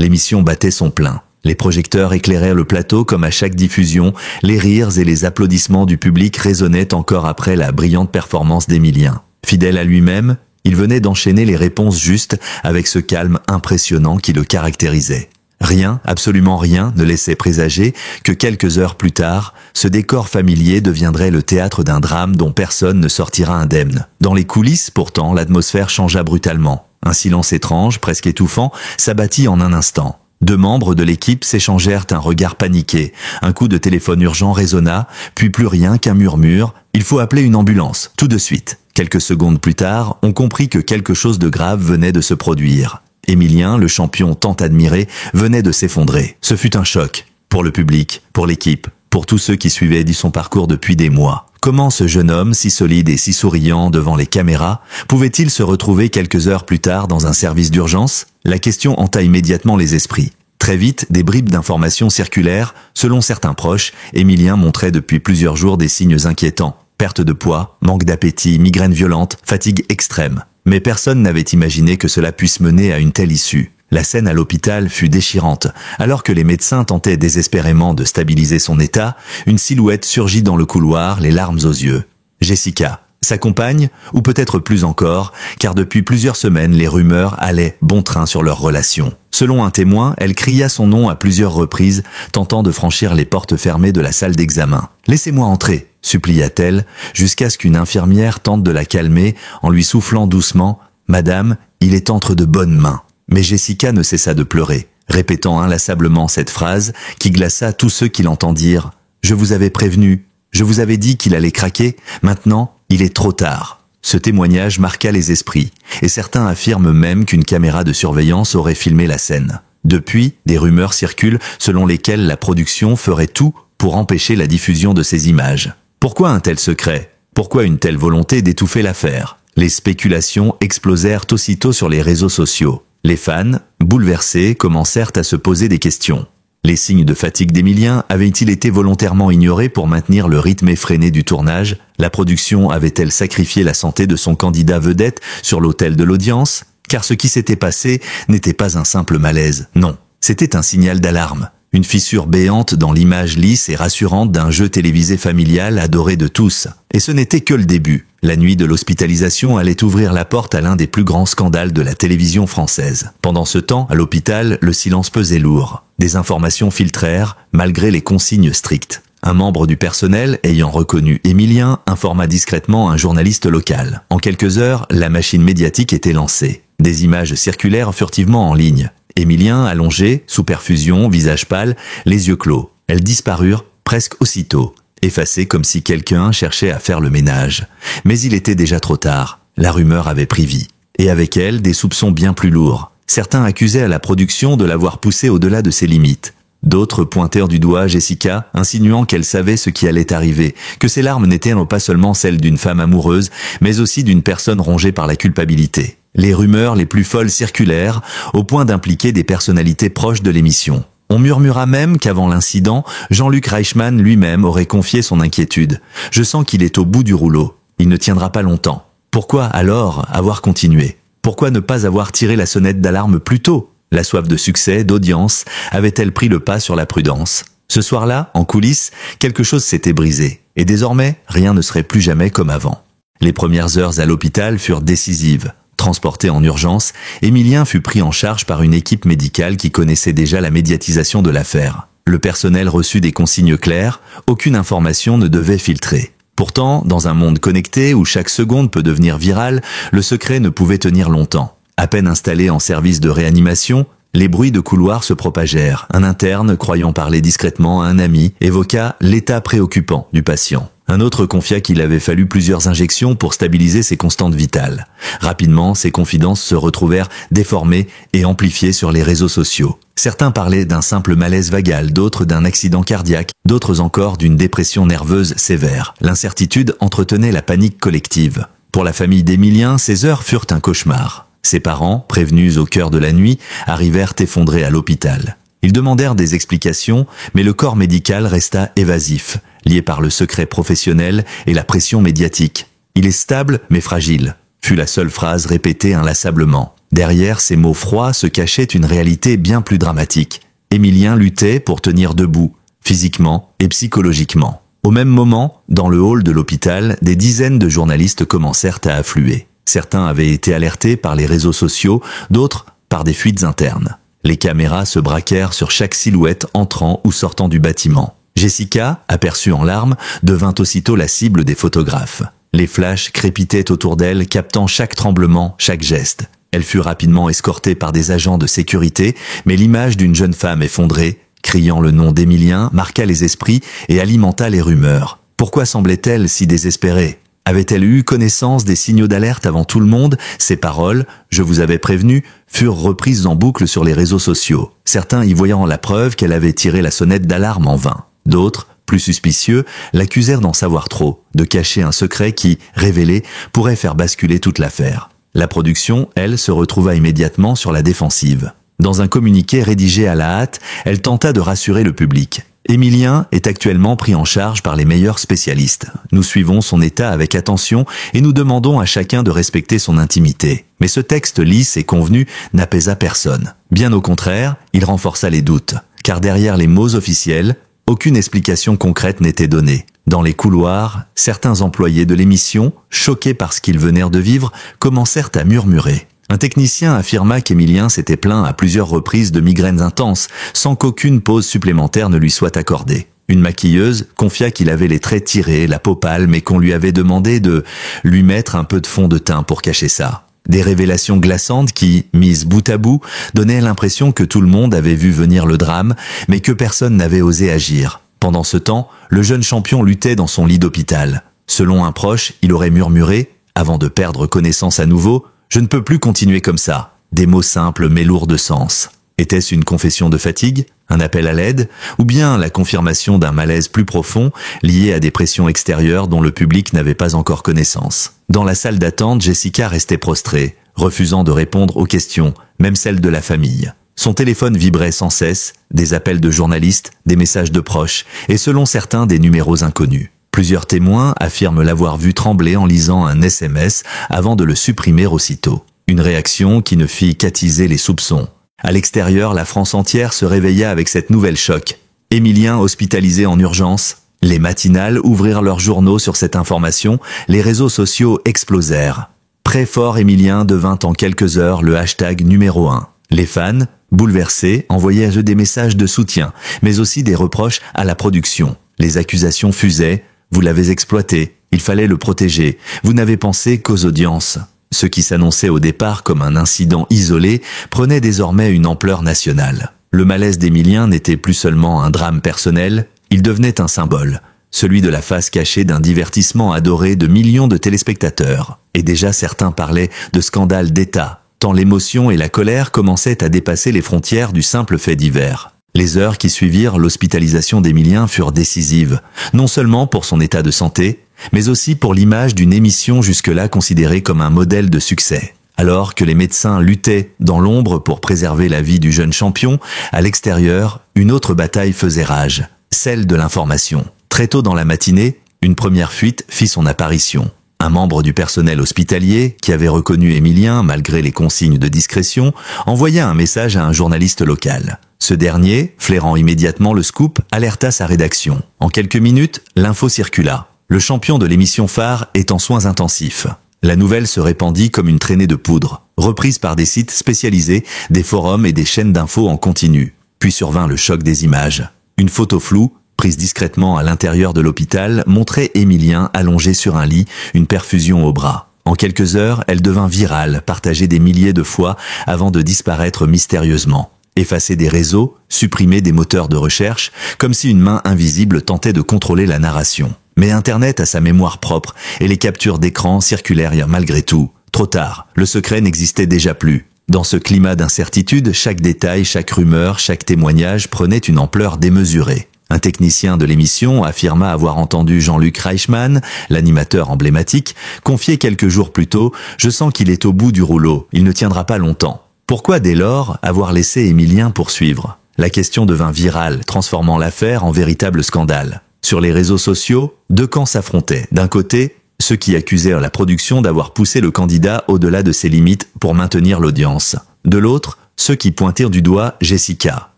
L'émission battait son plein. Les projecteurs éclairèrent le plateau comme à chaque diffusion, les rires et les applaudissements du public résonnaient encore après la brillante performance d'Emilien. Fidèle à lui-même, il venait d'enchaîner les réponses justes avec ce calme impressionnant qui le caractérisait. Rien, absolument rien, ne laissait présager que quelques heures plus tard, ce décor familier deviendrait le théâtre d'un drame dont personne ne sortira indemne. Dans les coulisses, pourtant, l'atmosphère changea brutalement. Un silence étrange, presque étouffant, s'abattit en un instant. 2 membres de l'équipe s'échangèrent un regard paniqué. Un coup de téléphone urgent résonna, puis plus rien qu'un murmure. « Il faut appeler une ambulance, tout de suite ». Quelques secondes plus tard, on comprit que quelque chose de grave venait de se produire. Emilien, le champion tant admiré, venait de s'effondrer. Ce fut un choc. Pour le public, pour l'équipe, pour tous ceux qui suivaient son parcours depuis des mois. Comment ce jeune homme, si solide et si souriant devant les caméras, pouvait-il se retrouver quelques heures plus tard dans un service d'urgence? La question hanta immédiatement les esprits. Très vite, des bribes d'informations circulèrent. Selon certains proches, Emilien montrait depuis plusieurs jours des signes inquiétants. Perte de poids, manque d'appétit, migraine violente, fatigue extrême. Mais personne n'avait imaginé que cela puisse mener à une telle issue. La scène à l'hôpital fut déchirante. Alors que les médecins tentaient désespérément de stabiliser son état, une silhouette surgit dans le couloir, les larmes aux yeux. Jessica, sa compagne, ou peut-être plus encore, car depuis plusieurs semaines, les rumeurs allaient bon train sur leur relation. Selon un témoin, elle cria son nom à plusieurs reprises, tentant de franchir les portes fermées de la salle d'examen. « Laissez-moi entrer !» supplia-t-elle, jusqu'à ce qu'une infirmière tente de la calmer en lui soufflant doucement « Madame, il est entre de bonnes mains ». Mais Jessica ne cessa de pleurer, répétant inlassablement cette phrase qui glaça tous ceux qui l'entendirent. « Je vous avais prévenu, je vous avais dit qu'il allait craquer, maintenant, il est trop tard ». Ce témoignage marqua les esprits, et certains affirment même qu'une caméra de surveillance aurait filmé la scène. Depuis, des rumeurs circulent selon lesquelles la production ferait tout pour empêcher la diffusion de ces images. Pourquoi un tel secret? Pourquoi une telle volonté d'étouffer l'affaire? Les spéculations explosèrent aussitôt sur les réseaux sociaux. Les fans, bouleversés, commencèrent à se poser des questions. Les signes de fatigue d'Emilien avaient-ils été volontairement ignorés pour maintenir le rythme effréné du tournage? La production avait-elle sacrifié la santé de son candidat vedette sur l'autel de l'audience? Car ce qui s'était passé n'était pas un simple malaise, non, c'était un signal d'alarme. Une fissure béante dans l'image lisse et rassurante d'un jeu télévisé familial adoré de tous. Et ce n'était que le début. La nuit de l'hospitalisation allait ouvrir la porte à l'un des plus grands scandales de la télévision française. Pendant ce temps, à l'hôpital, le silence pesait lourd. Des informations filtrèrent, malgré les consignes strictes. Un membre du personnel, ayant reconnu Emilien, informa discrètement un journaliste local. En quelques heures, la machine médiatique était lancée. Des images circulèrent furtivement en ligne. Emilien, allongé, sous perfusion, visage pâle, les yeux clos. Elles disparurent presque aussitôt, effacées comme si quelqu'un cherchait à faire le ménage. Mais il était déjà trop tard. La rumeur avait pris vie. Et avec elle, des soupçons bien plus lourds. Certains accusaient à la production de l'avoir poussée au-delà de ses limites. D'autres pointèrent du doigt Jessica, insinuant qu'elle savait ce qui allait arriver, que ses larmes n'étaient pas seulement celles d'une femme amoureuse, mais aussi d'une personne rongée par la culpabilité. Les rumeurs les plus folles circulèrent, au point d'impliquer des personnalités proches de l'émission. On murmura même qu'avant l'incident, Jean-Luc Reichmann lui-même aurait confié son inquiétude. « Je sens qu'il est au bout du rouleau. Il ne tiendra pas longtemps. » Pourquoi alors avoir continué? Pourquoi ne pas avoir tiré la sonnette d'alarme plus tôt? La soif de succès, d'audience, avait-elle pris le pas sur la prudence? Ce soir-là, en coulisses, quelque chose s'était brisé. Et désormais, rien ne serait plus jamais comme avant. Les premières heures à l'hôpital furent décisives. Transporté en urgence, Emilien fut pris en charge par une équipe médicale qui connaissait déjà la médiatisation de l'affaire. Le personnel reçut des consignes claires, aucune information ne devait filtrer. Pourtant, dans un monde connecté où chaque seconde peut devenir virale, le secret ne pouvait tenir longtemps. À peine installé en service de réanimation, les bruits de couloir se propagèrent. Un interne, croyant parler discrètement à un ami, évoqua l'état préoccupant du patient. Un autre confia qu'il avait fallu plusieurs injections pour stabiliser ses constantes vitales. Rapidement, ces confidences se retrouvèrent déformées et amplifiées sur les réseaux sociaux. Certains parlaient d'un simple malaise vagal, d'autres d'un accident cardiaque, d'autres encore d'une dépression nerveuse sévère. L'incertitude entretenait la panique collective. Pour la famille d'Emilien, ces heures furent un cauchemar. Ses parents, prévenus au cœur de la nuit, arrivèrent effondrés à l'hôpital. Ils demandèrent des explications, mais le corps médical resta évasif, lié par le secret professionnel et la pression médiatique. « Il est stable, mais fragile », fut la seule phrase répétée inlassablement. Derrière ces mots froids se cachait une réalité bien plus dramatique. Émilien luttait pour tenir debout, physiquement et psychologiquement. Au même moment, dans le hall de l'hôpital, des dizaines de journalistes commencèrent à affluer. Certains avaient été alertés par les réseaux sociaux, d'autres par des fuites internes. Les caméras se braquèrent sur chaque silhouette entrant ou sortant du bâtiment. Jessica, aperçue en larmes, devint aussitôt la cible des photographes. Les flashs crépitaient autour d'elle, captant chaque tremblement, chaque geste. Elle fut rapidement escortée par des agents de sécurité, mais l'image d'une jeune femme effondrée, criant le nom d'Émilien, marqua les esprits et alimenta les rumeurs. Pourquoi semblait-elle si désespérée? Avait-elle eu connaissance des signaux d'alerte avant tout le monde? Ses paroles, « Je vous avais prévenu », furent reprises en boucle sur les réseaux sociaux. Certains y voyant la preuve qu'elle avait tiré la sonnette d'alarme en vain. D'autres, plus suspicieux, l'accusèrent d'en savoir trop, de cacher un secret qui, révélé, pourrait faire basculer toute l'affaire. La production, elle, se retrouva immédiatement sur la défensive. Dans un communiqué rédigé à la hâte, elle tenta de rassurer le public. Émilien est actuellement pris en charge par les meilleurs spécialistes. Nous suivons son état avec attention et nous demandons à chacun de respecter son intimité. Mais ce texte lisse et convenu n'apaisa personne. Bien au contraire, il renforça les doutes. Car derrière les mots officiels, aucune explication concrète n'était donnée. Dans les couloirs, certains employés de l'émission, choqués par ce qu'ils venaient de vivre, commencèrent à murmurer. Un technicien affirma qu'Émilien s'était plaint à plusieurs reprises de migraines intenses, sans qu'aucune pause supplémentaire ne lui soit accordée. Une maquilleuse confia qu'il avait les traits tirés, la peau pâle, mais qu'on lui avait demandé de lui mettre un peu de fond de teint pour cacher ça. Des révélations glaçantes qui, mises bout à bout, donnaient l'impression que tout le monde avait vu venir le drame, mais que personne n'avait osé agir. Pendant ce temps, le jeune champion luttait dans son lit d'hôpital. Selon un proche, il aurait murmuré, avant de perdre connaissance à nouveau, « Je ne peux plus continuer comme ça ». Des mots simples mais lourds de sens. Était-ce une confession de fatigue, un appel à l'aide, ou bien la confirmation d'un malaise plus profond lié à des pressions extérieures dont le public n'avait pas encore connaissance? Dans la salle d'attente, Jessica restait prostrée, refusant de répondre aux questions, même celles de la famille. Son téléphone vibrait sans cesse, des appels de journalistes, des messages de proches, et selon certains des numéros inconnus. Plusieurs témoins affirment l'avoir vu trembler en lisant un SMS avant de le supprimer aussitôt. Une réaction qui ne fit qu'attiser les soupçons. À l'extérieur, la France entière se réveilla avec cette nouvelle choc. Émilien hospitalisé en urgence. Les matinales ouvrirent leurs journaux sur cette information, les réseaux sociaux explosèrent. Très fort Émilien devint en quelques heures le hashtag numéro 1. Les fans, bouleversés, envoyaient à eux des messages de soutien, mais aussi des reproches à la production. Les accusations fusaient. Vous l'avez exploité, il fallait le protéger, vous n'avez pensé qu'aux audiences. Ce qui s'annonçait au départ comme un incident isolé prenait désormais une ampleur nationale. Le malaise d'Émilien n'était plus seulement un drame personnel, il devenait un symbole, celui de la face cachée d'un divertissement adoré de millions de téléspectateurs. Et déjà certains parlaient de scandale d'État, tant l'émotion et la colère commençaient à dépasser les frontières du simple fait divers. Les heures qui suivirent l'hospitalisation d'Émilien furent décisives, non seulement pour son état de santé, mais aussi pour l'image d'une émission jusque-là considérée comme un modèle de succès. Alors que les médecins luttaient dans l'ombre pour préserver la vie du jeune champion, à l'extérieur, une autre bataille faisait rage, celle de l'information. Très tôt dans la matinée, une première fuite fit son apparition. Un membre du personnel hospitalier, qui avait reconnu Émilien malgré les consignes de discrétion, envoya un message à un journaliste local. Ce dernier, flairant immédiatement le scoop, alerta sa rédaction. En quelques minutes, l'info circula. Le champion de l'émission phare est en soins intensifs. La nouvelle se répandit comme une traînée de poudre, reprise par des sites spécialisés, des forums et des chaînes d'infos en continu. Puis survint le choc des images. Une photo floue, prise discrètement à l'intérieur de l'hôpital, montrait Émilien allongé sur un lit, une perfusion au bras. En quelques heures, elle devint virale, partagée des milliers de fois avant de disparaître mystérieusement. Effacée des réseaux, supprimée des moteurs de recherche, comme si une main invisible tentait de contrôler la narration. Mais Internet a sa mémoire propre, et les captures d'écran circulèrent malgré tout. Trop tard, le secret n'existait déjà plus. Dans ce climat d'incertitude, chaque détail, chaque rumeur, chaque témoignage prenait une ampleur démesurée. Un technicien de l'émission affirma avoir entendu Jean-Luc Reichmann, l'animateur emblématique, confier quelques jours plus tôt « Je sens qu'il est au bout du rouleau, il ne tiendra pas longtemps ». Pourquoi dès lors avoir laissé Émilien poursuivre? La question devint virale, transformant l'affaire en véritable scandale. Sur les réseaux sociaux, deux camps s'affrontaient. D'un côté, ceux qui accusèrent la production d'avoir poussé le candidat au-delà de ses limites pour maintenir l'audience. De l'autre, ceux qui pointèrent du doigt Jessica.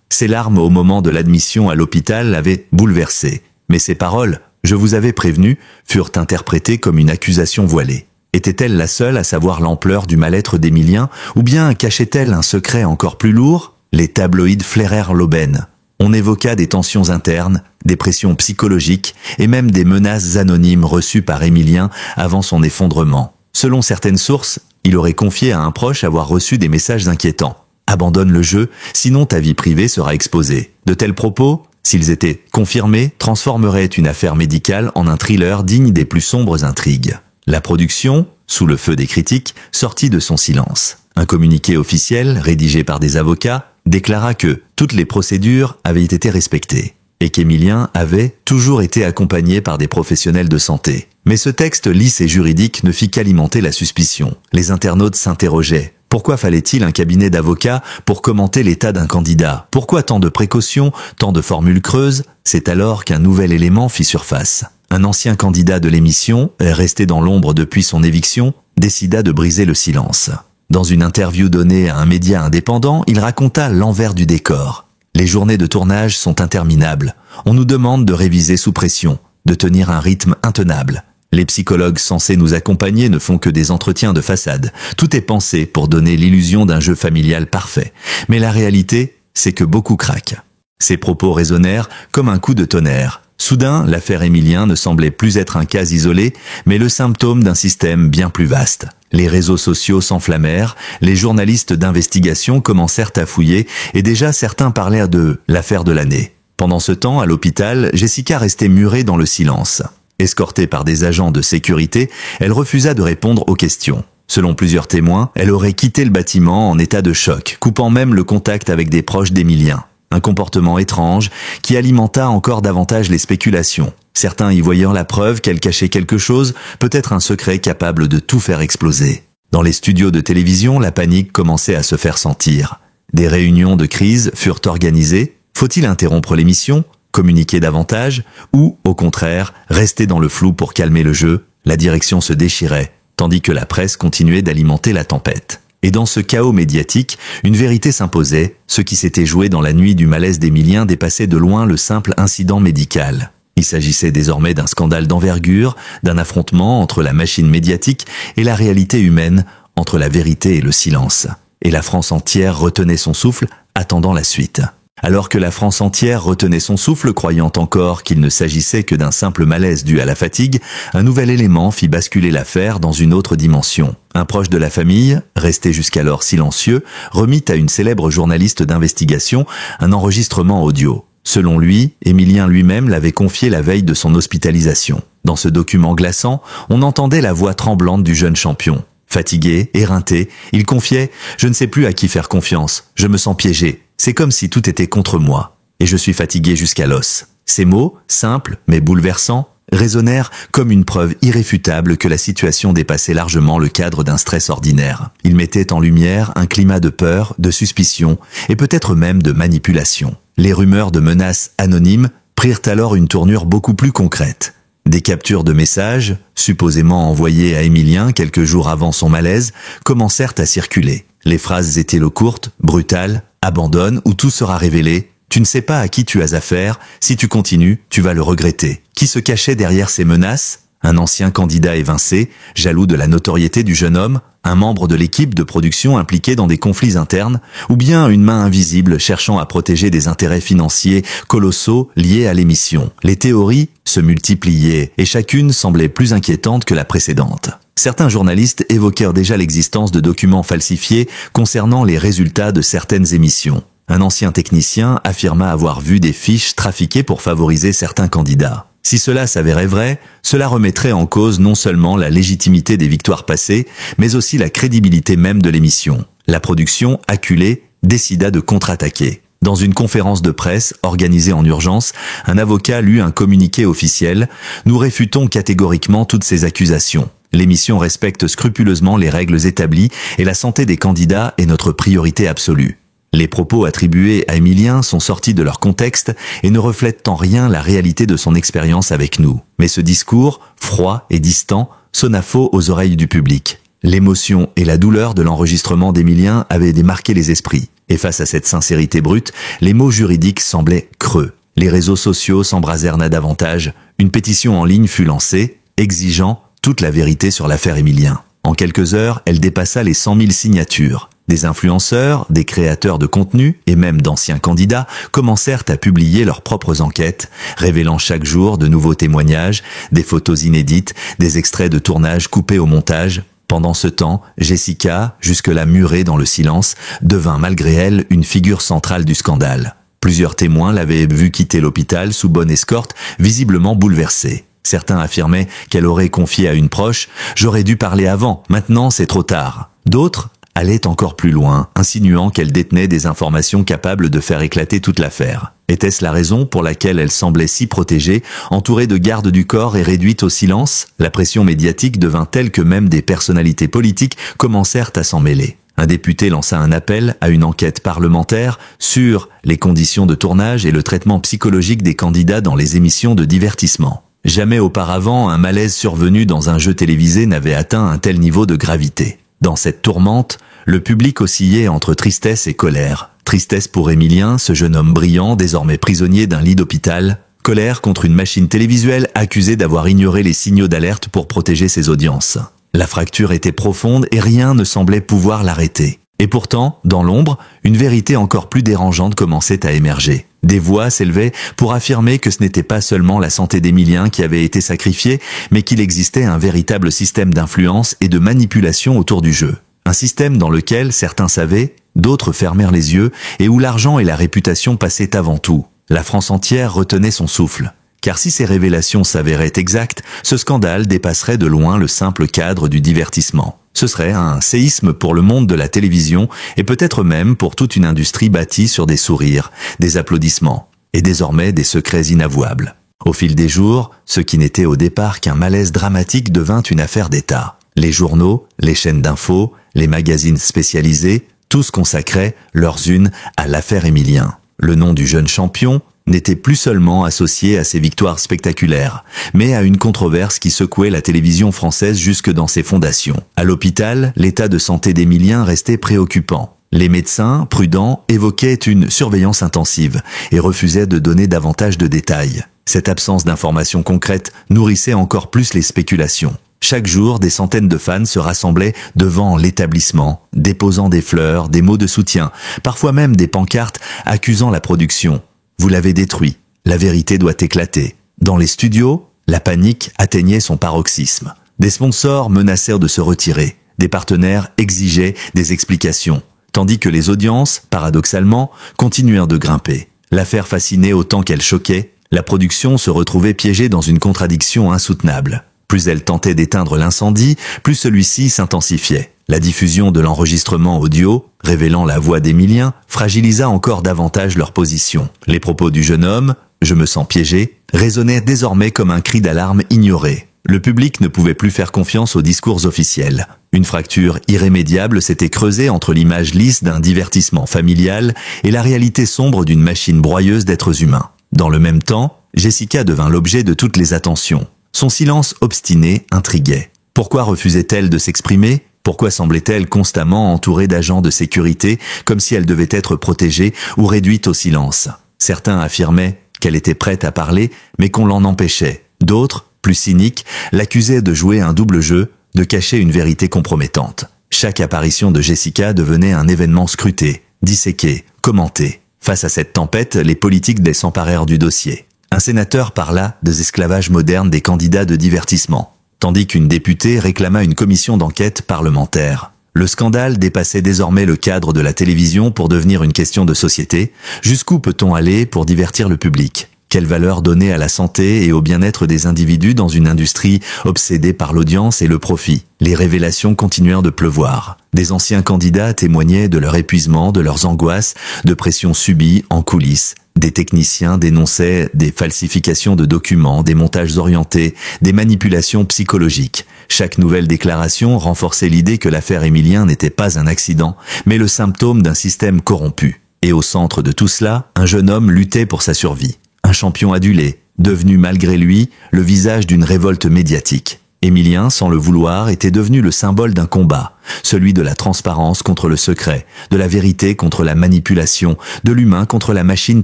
Ses larmes au moment de l'admission à l'hôpital l'avaient bouleversée. Mais ses paroles, « Je vous avais prévenu », furent interprétées comme une accusation voilée. Était-elle la seule à savoir l'ampleur du mal-être d'Émilien, ou bien cachait-elle un secret encore plus lourd? Les tabloïds flairèrent l'aubaine. On évoqua des tensions internes, des pressions psychologiques et même des menaces anonymes reçues par Émilien avant son effondrement. Selon certaines sources, il aurait confié à un proche avoir reçu des messages inquiétants. « Abandonne le jeu, sinon ta vie privée sera exposée ». De tels propos, s'ils étaient confirmés, transformeraient une affaire médicale en un thriller digne des plus sombres intrigues. La production, sous le feu des critiques, sortit de son silence. Un communiqué officiel, rédigé par des avocats, déclara que toutes les procédures avaient été respectées et qu'Émilien avait toujours été accompagné par des professionnels de santé. Mais ce texte lisse et juridique ne fit qu'alimenter la suspicion. Les internautes s'interrogeaient. Pourquoi fallait-il un cabinet d'avocats pour commenter l'état d'un candidat? Pourquoi tant de précautions, tant de formules creuses? C'est alors qu'un nouvel élément fit surface. Un ancien candidat de l'émission, resté dans l'ombre depuis son éviction, décida de briser le silence. Dans une interview donnée à un média indépendant, il raconta l'envers du décor. Les journées de tournage sont interminables. On nous demande de réviser sous pression, de tenir un rythme intenable. Les psychologues censés nous accompagner ne font que des entretiens de façade. Tout est pensé pour donner l'illusion d'un jeu familial parfait. Mais la réalité, c'est que beaucoup craquent. Ces propos résonnèrent comme un coup de tonnerre. Soudain, l'affaire Émilien ne semblait plus être un cas isolé, mais le symptôme d'un système bien plus vaste. Les réseaux sociaux s'enflammèrent, les journalistes d'investigation commencèrent à fouiller, et déjà certains parlèrent de l'affaire de l'année. Pendant ce temps, à l'hôpital, Jessica restait murée dans le silence. Escortée par des agents de sécurité, elle refusa de répondre aux questions. Selon plusieurs témoins, elle aurait quitté le bâtiment en état de choc, coupant même le contact avec des proches d'Émilien. Un comportement étrange qui alimenta encore davantage les spéculations. Certains y voyant la preuve qu'elle cachait quelque chose, peut-être un secret capable de tout faire exploser. Dans les studios de télévision, la panique commençait à se faire sentir. Des réunions de crise furent organisées. Faut-il interrompre l'émission, communiquer davantage, ou, au contraire, rester dans le flou pour calmer le jeu? La direction se déchirait, tandis que la presse continuait d'alimenter la tempête. Et dans ce chaos médiatique, une vérité s'imposait, ce qui s'était joué dans la nuit du malaise d'Émilien dépassait de loin le simple incident médical. Il s'agissait désormais d'un scandale d'envergure, d'un affrontement entre la machine médiatique et la réalité humaine, entre la vérité et le silence. Et la France entière retenait son souffle, attendant la suite. Alors que la France entière retenait son souffle, croyant encore qu'il ne s'agissait que d'un simple malaise dû à la fatigue, un nouvel élément fit basculer l'affaire dans une autre dimension. Un proche de la famille, resté jusqu'alors silencieux, remit à une célèbre journaliste d'investigation un enregistrement audio. Selon lui, Émilien lui-même l'avait confié la veille de son hospitalisation. Dans ce document glaçant, on entendait la voix tremblante du jeune champion. Fatigué, éreinté, il confiait « Je ne sais plus à qui faire confiance, je me sens piégé. C'est comme si tout était contre moi, et je suis fatigué jusqu'à l'os. » Ces mots, simples mais bouleversants, résonnèrent comme une preuve irréfutable que la situation dépassait largement le cadre d'un stress ordinaire. Ils mettaient en lumière un climat de peur, de suspicion et peut-être même de manipulation. Les rumeurs de menaces anonymes prirent alors une tournure beaucoup plus concrète. Des captures de messages, supposément envoyés à Émilien quelques jours avant son malaise, commencèrent à circuler. Les phrases étaient courtes, brutales, « Abandonne ou tout sera révélé », « Tu ne sais pas à qui tu as affaire, si tu continues, tu vas le regretter ». Qui se cachait derrière ces menaces? Un ancien candidat évincé, jaloux de la notoriété du jeune homme, un membre de l'équipe de production impliqué dans des conflits internes, ou bien une main invisible cherchant à protéger des intérêts financiers colossaux liés à l'émission. Les théories se multipliaient et chacune semblait plus inquiétante que la précédente. Certains journalistes évoquèrent déjà l'existence de documents falsifiés concernant les résultats de certaines émissions. Un ancien technicien affirma avoir vu des fiches trafiquées pour favoriser certains candidats. Si cela s'avérait vrai, cela remettrait en cause non seulement la légitimité des victoires passées, mais aussi la crédibilité même de l'émission. La production, acculée, décida de contre-attaquer. Dans une conférence de presse organisée en urgence, un avocat lut un communiqué officiel « Nous réfutons catégoriquement toutes ces accusations. L'émission respecte scrupuleusement les règles établies et la santé des candidats est notre priorité absolue. » Les propos attribués à Émilien sont sortis de leur contexte et ne reflètent en rien la réalité de son expérience avec nous. Mais ce discours, froid et distant, sonna faux aux oreilles du public. L'émotion et la douleur de l'enregistrement d'Émilien avaient démarqué les esprits. Et face à cette sincérité brute, les mots juridiques semblaient creux. Les réseaux sociaux s'embrasèrent davantage. Une pétition en ligne fut lancée, exigeant toute la vérité sur l'affaire Émilien. En quelques heures, elle dépassa les 100 000 signatures. Des influenceurs, des créateurs de contenu et même d'anciens candidats commencèrent à publier leurs propres enquêtes, révélant chaque jour de nouveaux témoignages, des photos inédites, des extraits de tournage coupés au montage. Pendant ce temps, Jessica, jusque-là murée dans le silence, devint malgré elle une figure centrale du scandale. Plusieurs témoins l'avaient vue quitter l'hôpital sous bonne escorte, visiblement bouleversée. Certains affirmaient qu'elle aurait confié à une proche « J'aurais dû parler avant, maintenant c'est trop tard ». D'autres allaient encore plus loin, insinuant qu'elle détenait des informations capables de faire éclater toute l'affaire. Était-ce la raison pour laquelle elle semblait si protégée, entourée de gardes du corps et réduite au silence? La pression médiatique devint telle que même des personnalités politiques commencèrent à s'en mêler. Un député lança un appel à une enquête parlementaire sur les conditions de tournage et le traitement psychologique des candidats dans les émissions de divertissement. Jamais auparavant, un malaise survenu dans un jeu télévisé n'avait atteint un tel niveau de gravité. Dans cette tourmente, le public oscillait entre tristesse et colère. Tristesse pour Émilien, ce jeune homme brillant, désormais prisonnier d'un lit d'hôpital. Colère contre une machine télévisuelle accusée d'avoir ignoré les signaux d'alerte pour protéger ses audiences. La fracture était profonde et rien ne semblait pouvoir l'arrêter. Et pourtant, dans l'ombre, une vérité encore plus dérangeante commençait à émerger. Des voix s'élevaient pour affirmer que ce n'était pas seulement la santé d'Émilien qui avait été sacrifiée, mais qu'il existait un véritable système d'influence et de manipulation autour du jeu. Un système dans lequel certains savaient, d'autres fermèrent les yeux et où l'argent et la réputation passaient avant tout. La France entière retenait son souffle. Car si ces révélations s'avéraient exactes, ce scandale dépasserait de loin le simple cadre du divertissement. Ce serait un séisme pour le monde de la télévision et peut-être même pour toute une industrie bâtie sur des sourires, des applaudissements et désormais des secrets inavouables. Au fil des jours, ce qui n'était au départ qu'un malaise dramatique devint une affaire d'État. Les journaux, les chaînes d'infos, les magazines spécialisés, tous consacraient leurs unes à l'affaire Émilien. Le nom du jeune champion n'était plus seulement associé à ses victoires spectaculaires, mais à une controverse qui secouait la télévision française jusque dans ses fondations. À l'hôpital, l'état de santé d'Émilien restait préoccupant. Les médecins, prudents, évoquaient une surveillance intensive et refusaient de donner davantage de détails. Cette absence d'informations concrètes nourrissait encore plus les spéculations. Chaque jour, des centaines de fans se rassemblaient devant l'établissement, déposant des fleurs, des mots de soutien, parfois même des pancartes accusant la production. Vous l'avez détruit, la vérité doit éclater. Dans les studios, la panique atteignait son paroxysme. Des sponsors menacèrent de se retirer, des partenaires exigeaient des explications, tandis que les audiences, paradoxalement, continuèrent de grimper. L'affaire fascinait autant qu'elle choquait, la production se retrouvait piégée dans une contradiction insoutenable. Plus elle tentait d'éteindre l'incendie, plus celui-ci s'intensifiait. La diffusion de l'enregistrement audio, révélant la voix d'Émilien, fragilisa encore davantage leur position. Les propos du jeune homme, « Je me sens piégé », résonnaient désormais comme un cri d'alarme ignoré. Le public ne pouvait plus faire confiance aux discours officiels. Une fracture irrémédiable s'était creusée entre l'image lisse d'un divertissement familial et la réalité sombre d'une machine broyeuse d'êtres humains. Dans le même temps, Jessica devint l'objet de toutes les attentions. Son silence obstiné intriguait. Pourquoi refusait-elle de s'exprimer ? Pourquoi semblait-elle constamment entourée d'agents de sécurité, comme si elle devait être protégée ou réduite au silence ? Certains affirmaient qu'elle était prête à parler, mais qu'on l'en empêchait. D'autres, plus cyniques, l'accusaient de jouer un double jeu, de cacher une vérité compromettante. Chaque apparition de Jessica devenait un événement scruté, disséqué, commenté. Face à cette tempête, les politiques s'emparèrent du dossier. Un sénateur parla des esclavages modernes des candidats de divertissement, tandis qu'une députée réclama une commission d'enquête parlementaire. Le scandale dépassait désormais le cadre de la télévision pour devenir une question de société. Jusqu'où peut-on aller pour divertir le public ? Quelle valeur donner à la santé et au bien-être des individus dans une industrie obsédée par l'audience et le profit ? Les révélations continuèrent de pleuvoir. Des anciens candidats témoignaient de leur épuisement, de leurs angoisses, de pressions subies en coulisses. Des techniciens dénonçaient des falsifications de documents, des montages orientés, des manipulations psychologiques. Chaque nouvelle déclaration renforçait l'idée que l'affaire Émilien n'était pas un accident, mais le symptôme d'un système corrompu. Et au centre de tout cela, un jeune homme luttait pour sa survie. Un champion adulé, devenu malgré lui le visage d'une révolte médiatique. Émilien, sans le vouloir, était devenu le symbole d'un combat, celui de la transparence contre le secret, de la vérité contre la manipulation, de l'humain contre la machine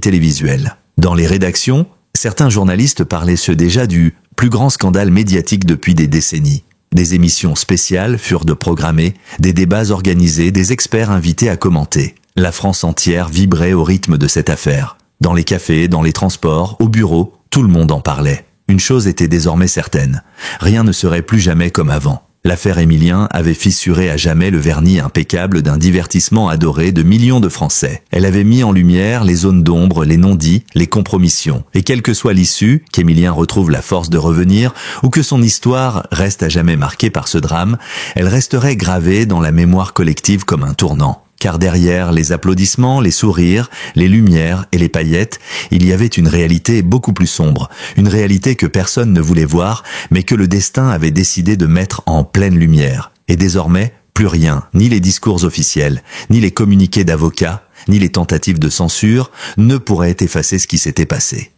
télévisuelle. Dans les rédactions, certains journalistes parlaient déjà du plus grand scandale médiatique depuis des décennies. Des émissions spéciales furent de programmées, des débats organisés, des experts invités à commenter. La France entière vibrait au rythme de cette affaire. Dans les cafés, dans les transports, au bureau, tout le monde en parlait. Une chose était désormais certaine. Rien ne serait plus jamais comme avant. L'affaire Émilien avait fissuré à jamais le vernis impeccable d'un divertissement adoré de millions de Français. Elle avait mis en lumière les zones d'ombre, les non-dits, les compromissions. Et quelle que soit l'issue, qu'Émilien retrouve la force de revenir, ou que son histoire reste à jamais marquée par ce drame, elle resterait gravée dans la mémoire collective comme un tournant. Car derrière les applaudissements, les sourires, les lumières et les paillettes, il y avait une réalité beaucoup plus sombre, une réalité que personne ne voulait voir, mais que le destin avait décidé de mettre en pleine lumière. Et désormais, plus rien, ni les discours officiels, ni les communiqués d'avocats, ni les tentatives de censure, ne pourraient effacer ce qui s'était passé.